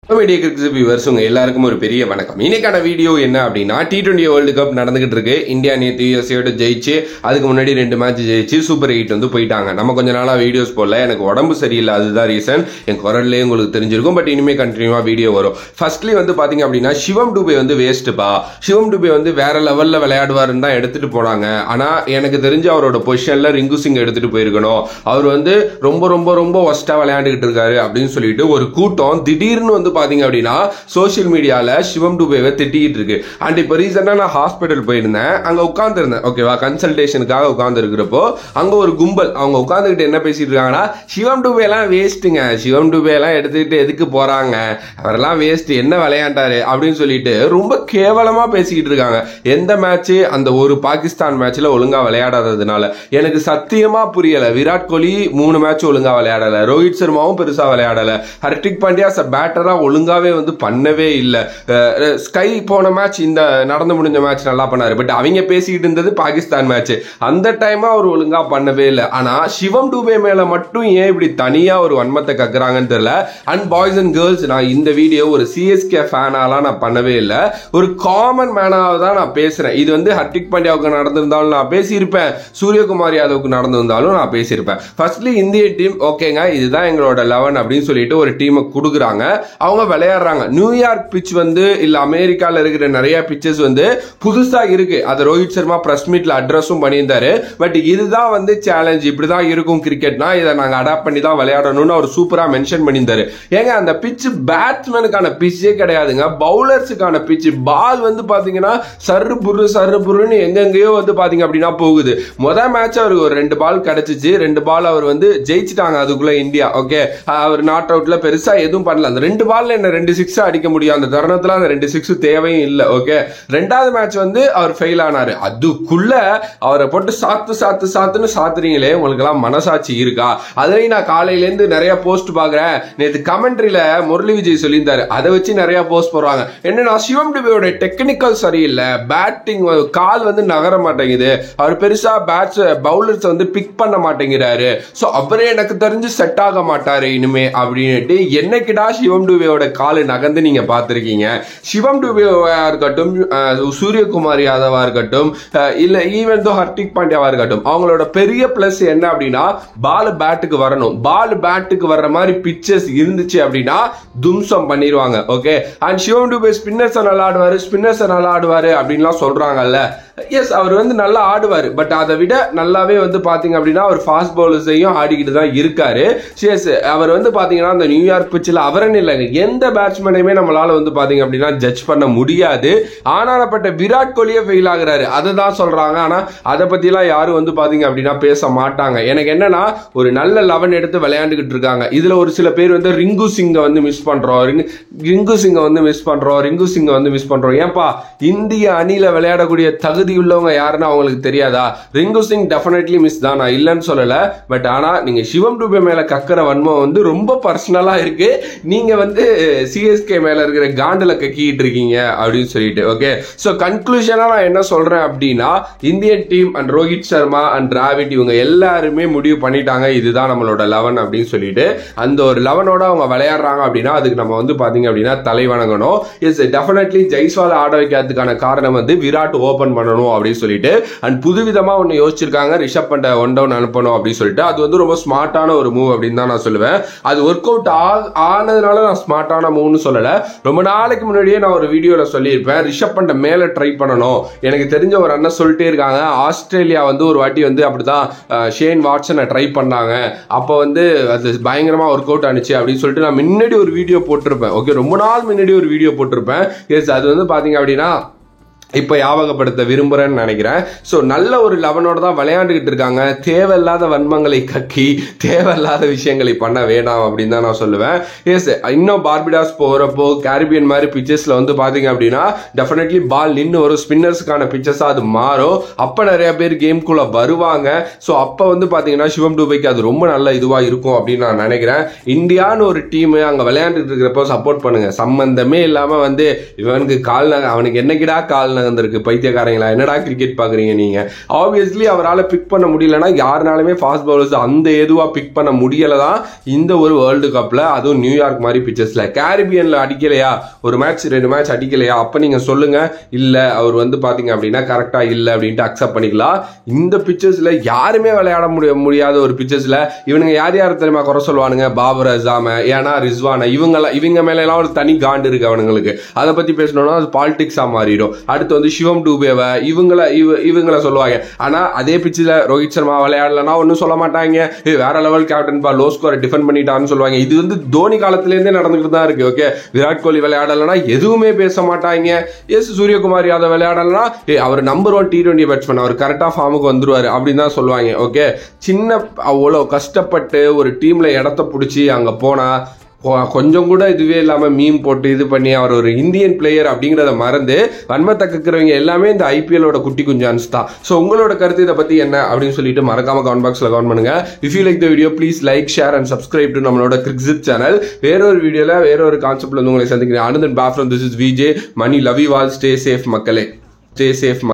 Media cricket viewers உங்க எல்லாருக்கும் ஒரு பெரிய வணக்கம். இன்னைக்கான வீடியோ என்ன அப்படின்னா, T20 வேர்ல்டு கப் நடந்துகிட்டு இருக்கு. இந்தியா நேற்று யுஎஸ்ஏயோட ஜெயிச்சு, அதுக்கு முன்னாடி 2 மேட்ச் ஜெயிச்சு சூப்பர் 8 வந்து போயிட்டாங்க. நம்ம கொஞ்ச நாளா வீடியோஸ் போடல, எனக்கு உடம்பு சரியில்லை, அதுதான் ரீசன். என் குரல்லே உங்களுக்கு தெரிஞ்சிருக்கும். பட் இனிமே கண்டினியூவா வீடியோ வரும். ஃபர்ஸ்ட்லி வந்து பாத்தீங்க அப்படின்னா, சிவம் டுபே வந்து வேஸ்ட்பா. சிவம் டுபே வந்து வேற லெவல்ல விளையாடுவாருன்னு தான் எடுத்துட்டு போனாங்க. ஆனா எனக்கு தெரிஞ்சு அவரோட பொசிஷன்ல ரிங்கு சிங் எடுத்துட்டு போயிருக்கணும். அவர் வந்து ரொம்ப ரொம்ப ரொம்ப ஒஸ்டா விளையாண்டுகிட்டு இருக்காரு அப்படின்னு சொல்லிட்டு ஒரு கூட்டம் திடீர்னு வந்து பாத்தீங்க அப்படின்னா சோசியல் மீடியால சிவம் டுபேவை திட்டிக்கிட்டு இருக்கு. அண்ட் இப்ப ரீசெண்டா நான் ஹாஸ்பிட்டல் போயிருந்தேன், அங்க உட்கார்ந்து இருந்தேன், ஓகேவா, கன்சல்டேஷனுக்காக உட்கார்ந்து இருக்கிறப்போ அங்க ஒரு கும்பல் அவங்க உட்கார்ந்துகிட்டு என்ன பேசிட்டு இருக்காங்கன்னா, சிவம் டுபே எல்லாம் வேஸ்ட்டுங்க, சிவம் டுபே எல்லாம் எடுத்துக்கிட்டு எதுக்கு போறாங்க, அவரெல்லாம் வேஸ்ட், என்ன விளையாண்டாரு அப்படின்னு சொல்லிட்டு ரொம்ப கேவலமா பேசிக்கிட்டு இருக்காங்க. எந்த மேட்ச், அந்த ஒரு பாகிஸ்தான் மேட்ச்ல ஒழுங்கா விளையாடாததுனால எனக்கு சத்தியமா புரியல. விராட் கோலி 3 மேட்ச் ஒழுங்கா விளையாடல, ரோஹித் சர்மாவும் பெருசா விளையாடல, ஹர்திக் பாண்டியா பேட்டரா ஒழுங்காவே வந்து பண்ணவே இல்லை. ஸ்கை போன மேட்ச், இந்த நடந்து முடிஞ்ச மேட்ச் நல்லா பண்ணாரு. பட் அவங்க பேசிக்கிட்டு இருந்தது பாகிஸ்தான் மேட்ச், அந்த டைம் அவர் ஒழுங்கா பண்ணவே இல்லை. ஆனா சிவம் டுபே மேல மட்டும் ஏன் இப்படி தனியா ஒரு வன்மத்தை கக்குறாங்கன்னு தெரியல. அண்ட் பாய்ஸ் அண்ட் கேர்ள்ஸ், நான் இந்த வீடியோ ஒரு சிஎஸ்கே ஃபேனாலாம் நான் பண்ணவே இல்லை, ஒரு காமன் மேனாக தான் நான் பேசுறேன். இது வந்து ஹர்திக் பாண்டியாவுக்கு நடந்திருந்தாலும் நான் பேசியிருப்பேன், சூரியகுமார் யாதவுக்கு நடந்திருந்தாலும் நான் பேசியிருப்பேன். ஃபர்ஸ்ட்லி இந்திய டீம் ஓகேங்க, இதுதான் எங்களோட 11 அப்படின்னு சொல்லிட்டு ஒரு டீமை கொடுக்குறாங்க, அவங்க விளையாடுறாங்க. நியூயார்க் பிட்ச் வந்து இல்ல அமெரிக்கால இருக்கிற நிறைய பிச்சஸ் வந்து புதுசா இருக்கு. அது ரோஹித் சர்மா பிரஸ் மீட்ல அட்ரஸும் பண்ணியிருந்தாரு. பட் இதுதான் வந்து சேலஞ்ச், இப்படிதான் இருக்கும் கிரிக்கெட்னா, இதை நாங்க அடாப்ட் பண்ணி தான் விளையாடணும்னு அவர் சூப்பரா மென்ஷன் பண்ணியிருந்தாரு. ஏங்க அந்த பிட்ச் பேட்ஸ்மேனுக்கான பிச்சே கிடையாதுங்க, பவுலர்ஸுக்கான பிட்ச். பால் வந்து பாத்தீங்கன்னா சர்ரு புருன்னு எங்கெங்கயோ வந்து பாத்தீங்க அப்படின்னா போகுது. முதல் மேட்ச் அவருக்கு ஒரு 2 பால் கிடைச்சிச்சு, 2 பால் அவர் வந்து ஜெயிச்சிட்டாங்க அதுக்குள்ள இந்தியா. ஓகே, அவர் நாட் அவுட்ல பெருசா எதுவும் பண்ணல. அந்த 2 பால்ல என்ன 2 6 அடிக்க முடியும், அந்த தருணத்துல அந்த 2 6 தேவையும் இல்லை. ஓகே, 2வது மேட்ச் வந்து அவர் ஃபெயில் ஆனாரு. அதுக்குள்ள அவரை போட்டு சாத்துன்னு சாத்துறீங்களே, உங்களுக்கு எல்லாம் மனசாட்சி இருக்கா? அதுலயும் நான் காலையில இருந்து நிறைய போஸ்ட் பாக்குறேன். நேற்று கமெண்ட்ரியில முரளி விஜய் சொல்லியிருந்தாரு, அதை வச்சு நிறைய போஸ்ட் போடுறாங்க. என்னன்னா, சிவம் டுபேயோட டெக்னிக்கல் சரியில்லை, பேட்டிங் கால் வந்து நகர மாட்டேங்குது, அவர் பெருசா பவுலர்ஸ் வந்து பிக் பண்ண மாட்டேங்கிறாரு, சோ அவரே எனக்கு தெரிஞ்சு செட் ஆக மாட்டாரு இனிமே அப்படின்ட்டு. என்னைக்குடா சிவம் டுபேயோட காலு நகர்ந்து நீங்க பார்த்திருக்கீங்க? சிவம் டுபேவா இருக்கட்டும், சூரியகுமார் யாதவா இருக்கட்டும், இல்ல ஈவன் தோ ஹர்திக் பாண்டியாவா இருக்கட்டும், அவங்களோட பெரிய பிளஸ் என்ன அப்படின்னா, பால் பேட்டுக்கு வரணும். பால் பேட்டுக்கு வர்ற மாதிரி பிச்சஸ் இருந்துச்சு அப்படின்னா தும்சம் பண்ணிடுவாங்க. Okay, and Shivam Dube spinners நல்லா ஆடுவாரு அப்படின்லாம் சொல்றாங்கல்ல. எஸ், அவர் வந்து நல்லா ஆடுவார். பட் அதை விட நல்லாவே வந்து பாத்தீங்க அப்படின்னா அவர் ஃபாஸ்ட் பவுலர்ஸையும் ஆடிக்கிட்டு தான் இருக்காரு. அவர் வந்து பாத்தீங்கன்னா அந்த நியூயார்க் பிச்சில் அவரன்னு இல்லைங்க, எந்த பேட்ஸ்மேனையுமே நம்மளால வந்து பாத்தீங்க அப்படின்னா ஜட்ஜ் பண்ண முடியாது. ஆனாலப்பட்ட விராட் கோலியே ஃபெயில் ஆகுறாரு, அதை தான் சொல்றாங்க. ஆனா அதை பத்தி எல்லாம் யாரும் வந்து பாத்தீங்க அப்படின்னா பேச மாட்டாங்க. எனக்கு என்னன்னா, ஒரு நல்ல 11 எடுத்து விளையாண்டுகிட்டு இருக்காங்க. இதுல ஒரு சில பேர் வந்து ரிங்கு சிங்கை வந்து மிஸ் பண்றோம். ஏன்பா, இந்திய அணியில விளையாடக்கூடிய தகுதி உள்ளவங்க யாருன்னு அவங்களுக்கு தெரியாதா? ரிங்கு சிங் டெஃபினெட்லி மிஸ் தான், நான் இல்லைன்னு சொல்லல. பட் ஆனா நீங்க சிவம் டுபே மேல கக்கிற வன்மம் வந்து ரொம்ப பர்சனலா இருக்கு. நீங்க வந்து சிஎஸ்கே மேல இருக்கிற காண்டுல கக்கிட்டு இருக்கீங்க அப்படின்னு சொல்லிட்டு. ஓகே, சோ கன்க்ளூஷனா நான் என்ன சொல்றேன் அப்படின்னா, Indian team and Rohit Sharma and Dravid இவங்க எல்லாருமே முடிவு பண்ணிட்டாங்க, இதுதான் நம்மளோட 11 அப்படின்னு சொல்லிட்டு. அந்த ஒரு 11ஓட அவங்க விளையாடுறாங்க அப்படின்னா அதுக்கு நம்ம வந்து பாத்தீங்க அப்படின்னா தலை வணங்கணும். எஸ், டெஃபினெட்லி ஜெய்ஸ்வால் ஆட வைக்கிறதுக்கான காரணம் வந்து விராட் ஓபன் பண்ணணும் அப்படின்னு சொல்லிட்டு. அண்ட் புதுவிதமா ஒன்னு யோசிச்சிருக்காங்க, ரிஷப் பண்ட 1 டவுன் அனுப்பணும் அப்படின்னு சொல்லிட்டு. அது வந்து ரொம்ப ஸ்மார்ட்டான ஒரு மூவ் அப்படின்னு தான் நான் சொல்லுவேன். அது ஒர்க் அவுட் ஆனதுனால நான் ஸ்மார்ட்டான மூவ்னு சொல்லல. ரொம்ப நாளைக்கு முன்னாடியே நான் ஒரு வீடியோல சொல்லியிருப்பேன், ரிஷப் பண்ட மேல ட்ரை பண்ணணும். எனக்கு தெரிஞ்ச ஒரு அண்ணன் சொல்லிட்டே இருக்காங்க, ஆஸ்திரேலியா வந்து ஒரு வாட்டி வந்து அப்படிதான் ஷேன் வாட்சனை ட்ரை பண்ணாங்க, அப்போ வந்து அது பயங்கரமா ஒர்க் அவுட் ஆனிச்சு அப்படின்னு சொல்லிட்டு நான் முன்னாடி ஒரு வீடியோ போட்டிருப்பேன். ஓகே, ரொம்ப நாள் முன்னாடி ஒரு வீடியோ போட்டிருப்பேன். எஸ், அது வந்து பாத்தீங்க அப்படின்னா இப்ப ஞாபகப்படுத்த விரும்புறேன்னு நினைக்கிறேன். சோ நல்ல ஒரு 11ஓட தான் விளையாண்டுகிட்டு இருக்காங்க. தேவையில்லாத வன்மங்களை கக்கி தேவையில்லாத விஷயங்களை பண்ண வேண்டாம் அப்படின்னு தான் நான் சொல்லுவேன். எஸ், இன்னும் பார்பிடாஸ் போறப்போ கேரிபியன் மாதிரி பிச்சஸ்ல வந்து பாத்தீங்க அப்படின்னா டெஃபினெட்லி பால் நின்று வரும், ஸ்பின்னர்ஸ்க்கான பிச்சஸா அது மாறும். அப்ப நிறைய பேர் கேம்குள்ள வருவாங்க. சோ அப்ப வந்து பாத்தீங்கன்னா சிவம் டுபேக்கு அது ரொம்ப நல்ல இதுவா இருக்கும் அப்படின்னு நான் நினைக்கிறேன். இந்தியான்னு ஒரு டீம் அங்க விளையாண்டுட்டு இருக்கிறப்போ சப்போர்ட் பண்ணுங்க. சம்பந்தமே இல்லாம வந்து இவனுக்கு அவனுக்கு என்னைக்கிடா கால் ஜாதகம் இருக்கு பைத்தியக்காரங்களா, என்னடா கிரிக்கெட் பாக்குறீங்க நீங்க? ஆப்வியஸ்லி அவரால் பிக் பண்ண முடியலன்னா யாருனாலுமே ஃபாஸ்ட் பவுலர்ஸ் அந்த எதுவா பிக் பண்ண முடியலதான் இந்த ஒரு வேர்ல்டு கப்ல, அதுவும் நியூயார்க் மாதிரி பிச்சஸ்ல. கேரிபியன்ல அடிக்கலையா, ஒரு மேட்ச் 2 மேட்ச் அடிக்கலையா, அப்ப நீங்க சொல்லுங்க இல்ல அவர் வந்து பாத்தீங்க அப்படின்னா கரெக்டா இல்ல அப்படின்ட்டு அக்செப்ட் பண்ணிக்கலாம். இந்த பிச்சஸ்ல யாருமே விளையாட முடியாத ஒரு பிச்சஸ்ல இவனுங்க யார் யார் தெரியுமா குறை சொல்லுவானுங்க? பாபர் அசாம, ஏன்னா ரிஸ்வானா, இவங்க மேல எல்லாம் ஒரு தனி காண்டு இருக்கு அவனுங்களுக்கு. அதை பத்தி பேசணும்னா அது பாலிடிக்ஸா மாறிடும். அடுத்து வந்து சிவம் டூபேவை இவங்களை சொல்லுவாங்க. ஆனா அதே பிச்சில் ரோஹித் சர்மா விளையாடலன்னா ஒன்னும் சொல்ல மாட்டாங்க, வேற லெவல் கேப்டன் பா, லோ ஸ்கோரை டிஃபெண்ட் பண்ணிட்டான்னு சொல்லுவாங்க. இது வந்து தோனி காலத்துல இருந்தே நடந்துகிட்டு தான் இருக்கு. ஓகே, விராட் கோலி விளையாடலன்னா எதுவுமே பேச மாட்டாங்க. எஸ் சூரியகுமார் யாதவ் விளையாடலன்னா அவர் நம்பர் 1 T20 பேட்ஸ்மேன், அவர் கரெக்டா ஃபார்முக்கு வந்துருவாரு அப்படின்னு தான் சொல்லுவாங்க. ஓகே, சின்ன அவ்வளவு கஷ்டப்பட்டு ஒரு டீம்ல இடத்த பிடிச்சி அங்க போனா கொஞ்சம் கூட இதுவே இல்லாம மீம் போட்டு இது பண்ணி அவர் ஒரு இந்தியன் பிளேயர் அப்படிங்கறத மறந்து வன்மத்தை கக்குறவங்க எல்லாமே இந்த ஐபிஎலோட குட்டி குஞ்சான்ஸ் தான். ஸோ உங்களோட கருத்து இதை பத்தி என்ன அப்படின்னு சொல்லிட்டு மறக்காம கமெண்ட் பாக்ஸ்ல கமெண்ட் பண்ணுங்க. If you like the video please like, share and subscribe to நம்மளோட கிரிக்ஸிட் சேனல். வேறொரு வீடியோல வேறொரு கான்செப்ட்ல வந்து உங்களை சந்திக்கிறேன். அனந்தன் பாஃப்ரம், this is VJ Mani. Love you all, stay safe மக்களே, ஸ்டே சேஃப்.